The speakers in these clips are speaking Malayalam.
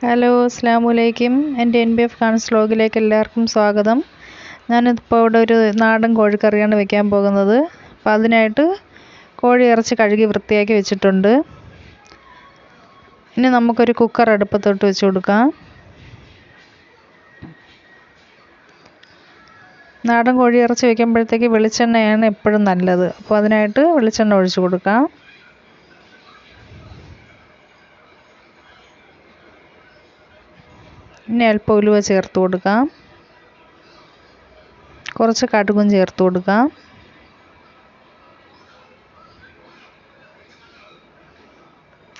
ഹലോ, അസ്സലാമലൈക്കും. എൻ്റെ NBF കാൺസ് വ്ലോഗിലേക്ക് എല്ലാവർക്കും സ്വാഗതം. ഞാനിപ്പോൾ ഇവിടെ ഒരു നാടൻ കോഴിക്കറിയാണ് വെക്കാൻ പോകുന്നത്. അപ്പോൾ അതിനായിട്ട് കോഴി ഇറച്ചി കഴുകി വൃത്തിയാക്കി വെച്ചിട്ടുണ്ട്. ഇനി നമുക്കൊരു കുക്കർ അടുപ്പത്തോട്ട് വെച്ച് കൊടുക്കാം. നാടൻ കോഴി ഇറച്ചി വയ്ക്കുമ്പോഴത്തേക്ക് വെളിച്ചെണ്ണയാണ് എപ്പോഴും നല്ലത്. അപ്പോൾ അതിനായിട്ട് വെളിച്ചെണ്ണ ഒഴിച്ച് കൊടുക്കാം. ഇനി അല്പം ഉലുവ ചേർത്ത് കൊടുക്കാം. കുറച്ച് കടുകും ചേർത്ത് കൊടുക്കാം.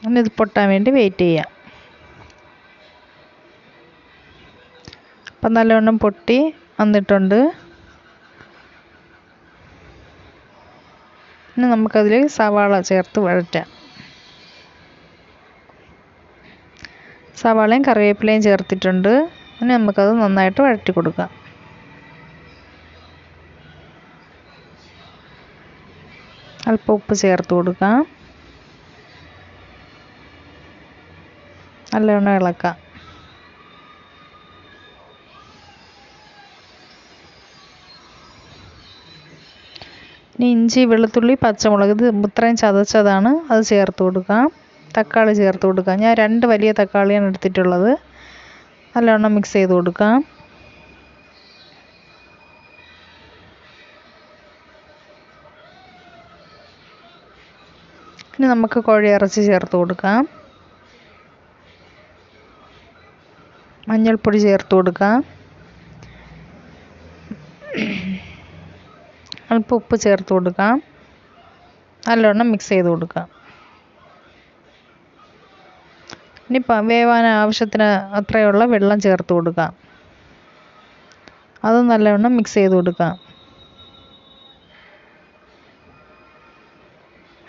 ഇനി ഇത് പൊട്ടാൻ വേണ്ടി വെയിറ്റ് ചെയ്യാം. അപ്പം നല്ലവണ്ണം പൊട്ടി വന്നിട്ടുണ്ട്. ഇനി നമുക്കതിൽ സവാള ചേർത്ത് വഴറ്റാം. സവാളയും കറിവേപ്പിലയും ചേർത്തിട്ടുണ്ട്. ഇനി നമുക്കത് നന്നായിട്ട് വഴറ്റി കൊടുക്കാം. അല്പം ഉപ്പ് ചേർത്ത് കൊടുക്കാം. നല്ലവണ്ണം ഇളക്കാം. ഇനി ഇഞ്ചി, വെളുത്തുള്ളി, പച്ചമുളക് ഇത് ഇത്രയും ചതച്ചതാണ്, അത് ചേർത്ത് കൊടുക്കാം. തക്കാളി ചേർത്ത് കൊടുക്കാം. ഞാൻ 2 വലിയ തക്കാളിയാണ് എടുത്തിട്ടുള്ളത്. നല്ലവണ്ണം മിക്സ് ചെയ്ത് കൊടുക്കാം. ഇനി നമുക്ക് കോഴി ഇറച്ചി ചേർത്ത് കൊടുക്കാം. മഞ്ഞൾപ്പൊടി ചേർത്ത് കൊടുക്കാം. അല്പം ഉപ്പ് ചേർത്ത് കൊടുക്കാം. നല്ലവണ്ണം മിക്സ് ചെയ്ത് കൊടുക്കാം. ഇനി വേവാൻ ആവശ്യത്തിന് അത്രയുള്ള വെള്ളം ചേർത്ത് കൊടുക്കാം. അത് നല്ലവണ്ണം മിക്സ് ചെയ്ത് കൊടുക്കാം.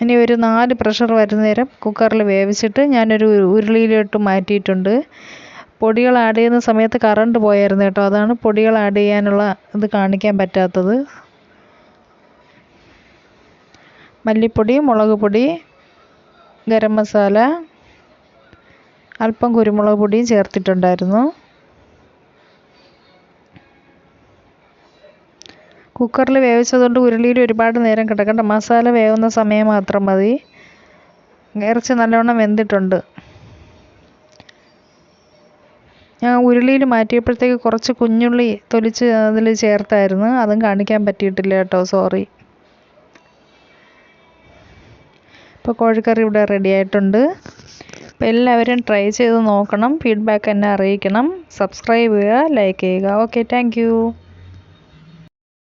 ഇനി ഒരു 4 പ്രഷർ വരുന്ന നേരം കുക്കറിൽ വേവിച്ചിട്ട് ഞാനൊരു ഉരുളിയിലോട്ട് മാറ്റിയിട്ടുണ്ട്. പൊടികൾ ആഡ് ചെയ്യുന്ന സമയത്ത് കറണ്ട് പോയായിരുന്നു കേട്ടോ. അതാണ് പൊടികൾ ആഡ് ചെയ്യാനുള്ള ഇത് കാണിക്കാൻ പറ്റാത്തത്. മല്ലിപ്പൊടി, മുളക് പൊടി, ഗരം മസാല, അല്പം കുരുമുളക് പൊടിയും ചേർത്തിട്ടുണ്ടായിരുന്നു. കുക്കറിൽ വേവിച്ചതുകൊണ്ട് ഉരുളിയിൽ ഒരുപാട് നേരം കിടക്കണ്ട. മസാല വേവുന്ന സമയം മാത്രം മതി. ഇറച്ചി നല്ലവണ്ണം വെന്തിട്ടുണ്ട്. ഞാൻ ഉരുളിയിൽ മാറ്റിയപ്പോഴത്തേക്ക് കുറച്ച് കുഞ്ഞുള്ളി തൊലിച്ച് അതിൽ ചേർത്തായിരുന്നു. അതും കാണിക്കാൻ പറ്റിയിട്ടില്ല കേട്ടോ, സോറി. ഇപ്പോൾ കോഴിക്കറി ഇവിടെ റെഡി ആയിട്ടുണ്ട്. അപ്പോൾ എല്ലാവരും ട്രൈ ചെയ്ത് നോക്കണം. ഫീഡ്ബാക്ക് എന്നെ അറിയിക്കണം. സബ്സ്ക്രൈബ് ചെയ്യുക, ലൈക്ക് ചെയ്യുക. Okay, thank you.